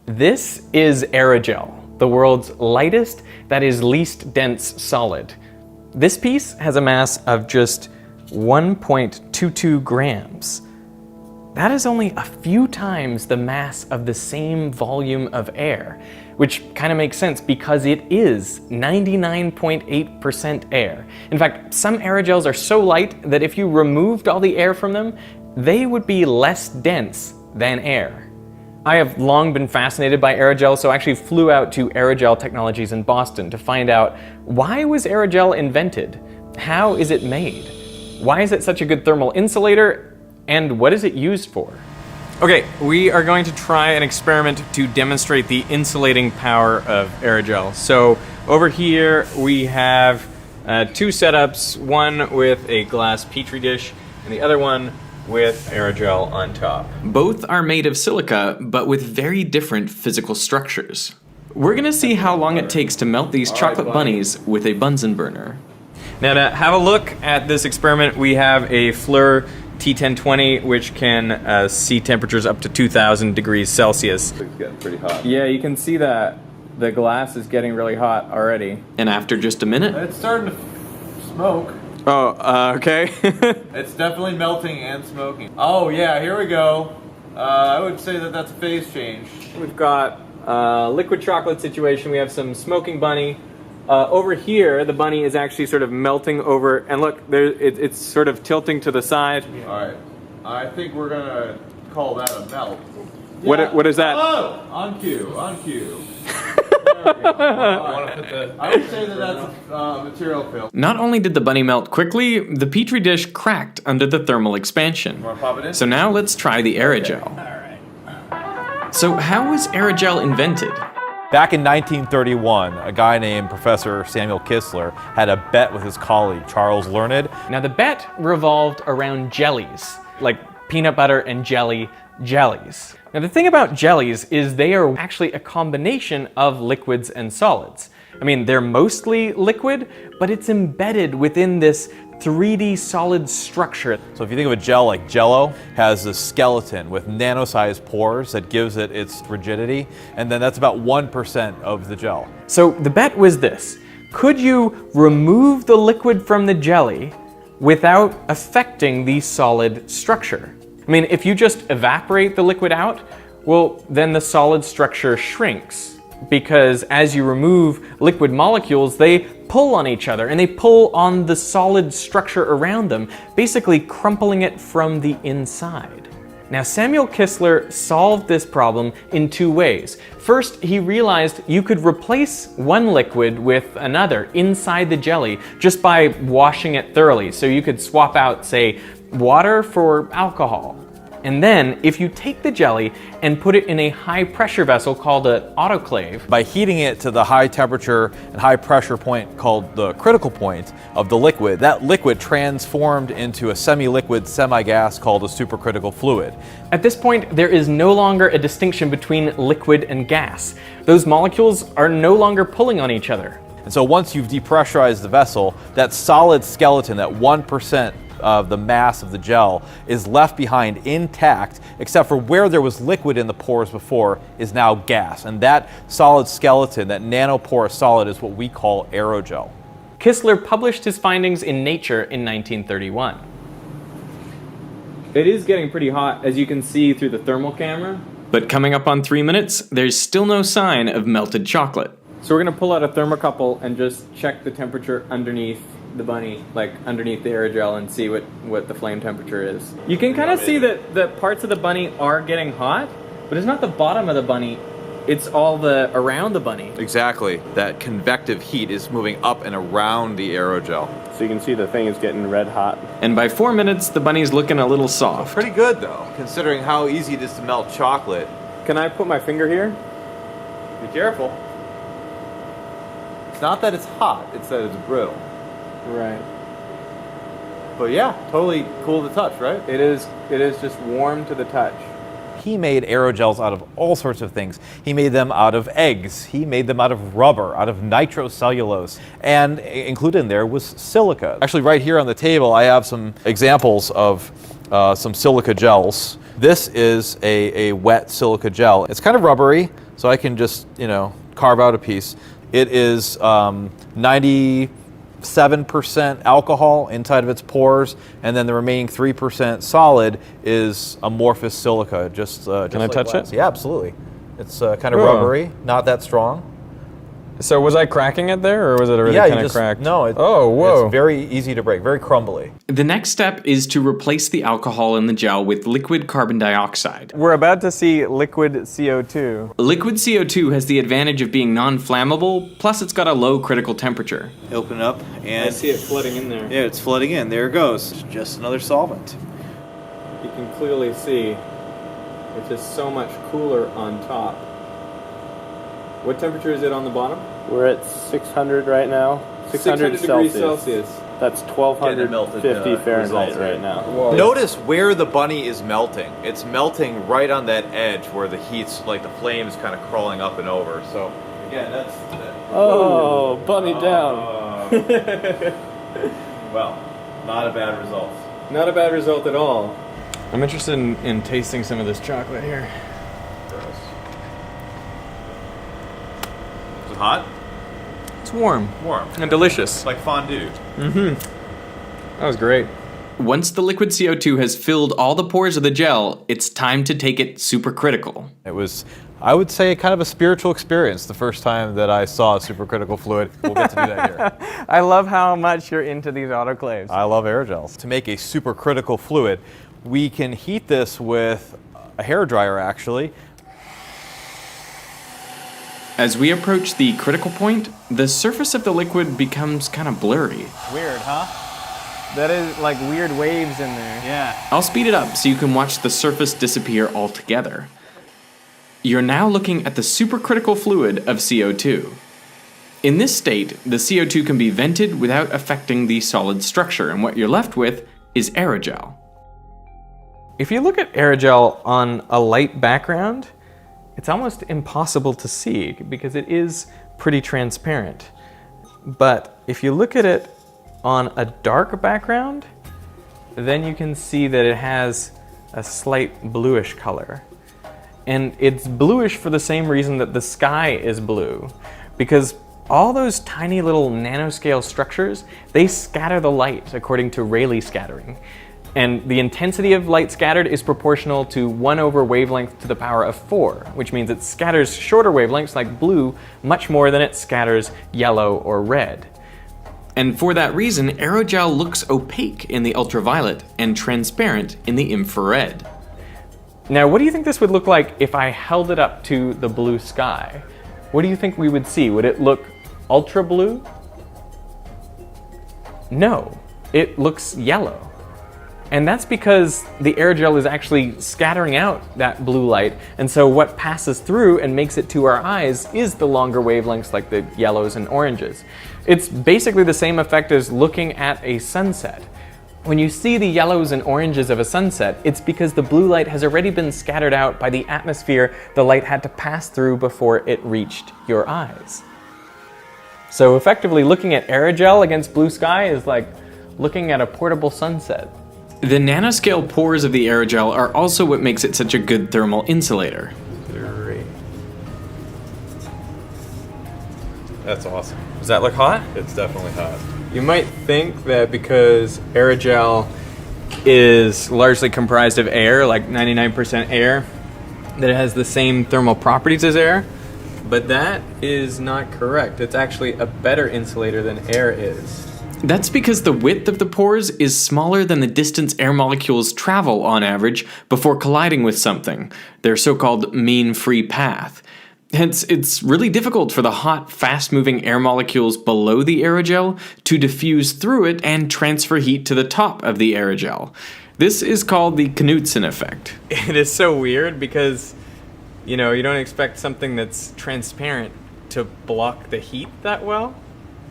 This is aerogel, the world's lightest, that is least dense solid. This piece has a mass of just 1.22 grams. That is only a few times the mass of the same volume of air, which kind of makes sense because it is 99.8% air. In fact, some aerogels are so light that if you removed all the air from them, they would be less dense than air. I have long been fascinated by aerogel, so I actually flew out to Aerogel Technologies in Boston to find out, why was aerogel invented? How is it made? Why is it such a good thermal insulator? And what is it used for? Okay, we are going to try an experiment to demonstrate the insulating power of aerogel. So over here we have two setups, one with a glass petri dish and the other one with aerogel on top. Both are made of silica, but with very different physical structures. We're gonna see how long it takes to melt these chocolate bunnies with a Bunsen burner. Now to have a look at this experiment, we have a FLIR T1020, which can see temperatures up to 2,000 degrees Celsius. It's getting pretty hot. Yeah, you can see that the glass is getting really hot already. And after just a minute... It's starting to smoke. Oh, okay. It's definitely melting and smoking. Oh yeah, here we go. I would say that that's a phase change. We've got a liquid chocolate situation. We have some smoking bunny. Over here, the bunny is actually sort of melting over, and look, it's sort of tilting to the side. Alright, I think we're gonna call that a melt. What is that? Oh! On cue, on cue. I would say that that's a material film. Not only did the bunny melt quickly, the petri dish cracked under the thermal expansion. You wanna pop it in? So now let's try the aerogel. Alright. So how was aerogel invented? Back in 1931, a guy named Professor Samuel Kistler had a bet with his colleague, Charles Learned. Now the bet revolved around jellies, like peanut butter and jelly jellies. Now the thing about jellies is they are actually a combination of liquids and solids. I mean, they're mostly liquid, but it's embedded within this 3D solid structure. So if you think of a gel like Jell-O, has a skeleton with nano-sized pores that gives it its rigidity, and then that's about 1% of the gel. So the bet was this: could you remove the liquid from the jelly without affecting the solid structure? I mean, if you just evaporate the liquid out, well, then the solid structure shrinks, because as you remove liquid molecules, they pull on each other and they pull on the solid structure around them, basically crumpling it from the inside. Now, Samuel Kistler solved this problem in two ways. First, he realized you could replace one liquid with another inside the jelly just by washing it thoroughly. So you could swap out, say, water for alcohol. And then, if you take the jelly and put it in a high pressure vessel called an autoclave. By heating it to the high temperature and high pressure point called the critical point of the liquid, that liquid transformed into a semi-liquid semi-gas called a supercritical fluid. At this point, there is no longer a distinction between liquid and gas. Those molecules are no longer pulling on each other. And so once you've depressurized the vessel, that solid skeleton, that 1% of the mass of the gel, is left behind intact, except for where there was liquid in the pores before is now gas. And that solid skeleton, that nanoporous solid, is what we call aerogel. Kistler published his findings in Nature in 1931. It is getting pretty hot, as you can see through the thermal camera. But coming up on 3 minutes, there's still no sign of melted chocolate. So we're gonna pull out a thermocouple and just check the temperature underneath the bunny, like underneath the aerogel, and see what the flame temperature is. You can kind of see that the parts of the bunny are getting hot, but it's not the bottom of the bunny, it's all the around the bunny. Exactly. That convective heat is moving up and around the aerogel. So you can see the thing is getting red hot. And by 4 minutes, the bunny's looking a little soft. Pretty good though, considering how easy it is to melt chocolate. Can I put my finger here? Be careful. It's not that it's hot, it's that it's brittle. Right. But yeah, totally cool to touch, right? It is just warm to the touch. He made aerogels out of all sorts of things. He made them out of eggs. He made them out of rubber, out of nitrocellulose. And included in there was silica. Actually, right here on the table, I have some examples of some silica gels. This is a wet silica gel. It's kind of rubbery, So I can just, carve out a piece. It is 97% alcohol inside of its pores, and then the remaining 3% solid is amorphous silica. Can I touch it? Yeah, absolutely. It's kind of Oh. rubbery, not that strong. So was I cracking it there, or was it already Yeah, kind of cracked? No, Oh, whoa. It's very easy to break, very crumbly. The next step is to replace the alcohol in the gel with liquid carbon dioxide. We're about to see liquid CO2. Liquid CO2 has the advantage of being non-flammable, plus it's got a low critical temperature. Open it up and it flooding in there. yeah, it's flooding in. There it goes. Just another solvent. You can clearly see it's just so much cooler on top. What temperature is it on the bottom? We're at 600 right now. 600 degrees Celsius. Celsius. That's Getting 1250 melted, Fahrenheit results, right right? now. Whoa. Notice where the bunny is melting. It's melting right on that edge where the heat's, like the flame is kind of crawling up and over. So again, that's Oh, bunny down. well, not a bad result. Not a bad result at all. I'm interested in tasting some of this chocolate here. Is it hot? It's warm Warm. and delicious. It's like fondue. That was great. Once the liquid CO2 has filled all the pores of the gel, it's time to take it supercritical. It was, I would say, kind of a spiritual experience the first time that I saw a supercritical fluid. We'll get to do that here. I love how much you're into these autoclaves. I love aerogels. To make a supercritical fluid, we can heat this with a hairdryer, actually. As we approach the critical point, the surface of the liquid becomes kind of blurry. Weird, huh? That is like weird waves in there. Yeah. I'll speed it up so you can watch the surface disappear altogether. You're now looking at the supercritical fluid of CO2. In this state, the CO2 can be vented without affecting the solid structure, and what you're left with is aerogel. If you look at aerogel on a light background, it's almost impossible to see because it is pretty transparent. But if you look at it on a dark background, then you can see that it has a slight bluish color. And it's bluish for the same reason that the sky is blue, because all those tiny little nanoscale structures, they scatter the light according to Rayleigh scattering. And the intensity of light scattered is proportional to 1 over wavelength to the power of 4, which means it scatters shorter wavelengths like blue much more than it scatters yellow or red. And for that reason, aerogel looks opaque in the ultraviolet and transparent in the infrared. Now, what do you think this would look like if I held it up to the blue sky? What do you think we would see? Would it look ultra blue? No, it looks yellow. And that's because the aerogel is actually scattering out that blue light, and so what passes through and makes it to our eyes is the longer wavelengths like the yellows and oranges. It's basically the same effect as looking at a sunset. When you see the yellows and oranges of a sunset, it's because the blue light has already been scattered out by the atmosphere the light had to pass through before it reached your eyes. So effectively, looking at aerogel against blue sky is like looking at a portable sunset. The nanoscale pores of the aerogel are also what makes it such a good thermal insulator. That's awesome. Does that look hot? It's definitely hot. You might think that because aerogel is largely comprised of air, like 99% air, that it has the same thermal properties as air, but that is not correct. It's actually a better insulator than air is. That's because the width of the pores is smaller than the distance air molecules travel on average before colliding with something, their so-called mean free path. Hence, it's really difficult for the hot, fast-moving air molecules below the aerogel to diffuse through it and transfer heat to the top of the aerogel. This is called the Knudsen effect. It is so weird because, you don't expect something that's transparent to block the heat that well,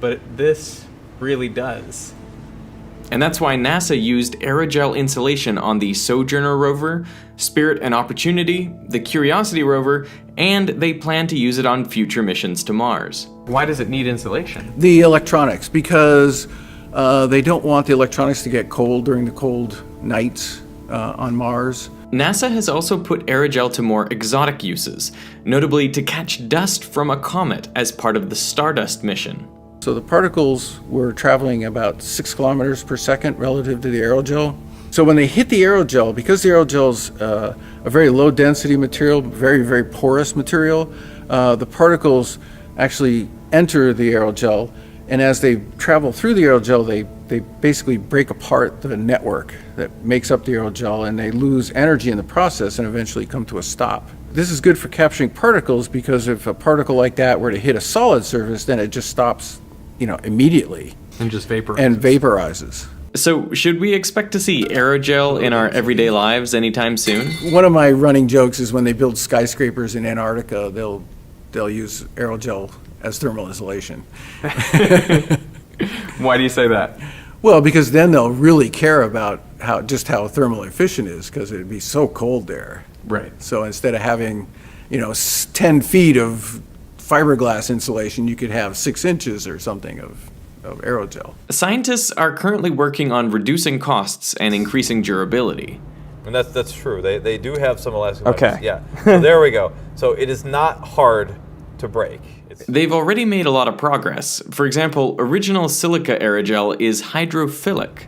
but this really does. And that's why NASA used aerogel insulation on the Sojourner rover, Spirit and Opportunity, the Curiosity rover, and they plan to use it on future missions to Mars. Why does it need insulation? The electronics, because they don't want the electronics to get cold during the cold nights on Mars. NASA has also put aerogel to more exotic uses, notably to catch dust from a comet as part of the Stardust mission. So the particles were traveling about 6 kilometers per second relative to the aerogel. So when they hit the aerogel, because the aerogel's a very low density material, very, very porous material, the particles actually enter the aerogel, and as they travel through the aerogel, they basically break apart the network that makes up the aerogel, and they lose energy in the process and eventually come to a stop. This is good for capturing particles because if a particle like that were to hit a solid surface, then it just stops, immediately And just vaporize. and vaporizes. So, should we expect to see aerogel in our everyday lives anytime soon? One of my running jokes is when they build skyscrapers in Antarctica, they'll use aerogel as thermal insulation. Why do you say that? Well, because then they'll really care about how thermal efficient it is, because it'd be so cold there. Right. So instead of having, 10 feet of fiberglass insulation, you could have 6 inches or something of aerogel. Scientists are currently working on reducing costs and increasing durability. And that's true. They do have some elastic Okay. fibers. Yeah. So there we go. So it is not hard to break. They've already made a lot of progress. For example, original silica aerogel is hydrophilic.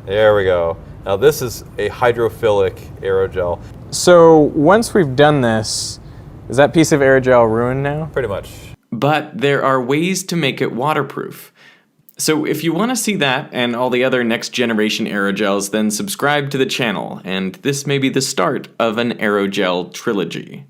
There we go. Now this is a hydrophilic aerogel, So once we've done this, is that piece of aerogel ruined now? pretty much. But there are ways to make it waterproof. So if you want to see that and all the other next generation aerogels, then subscribe to the channel, and this may be the start of an aerogel trilogy.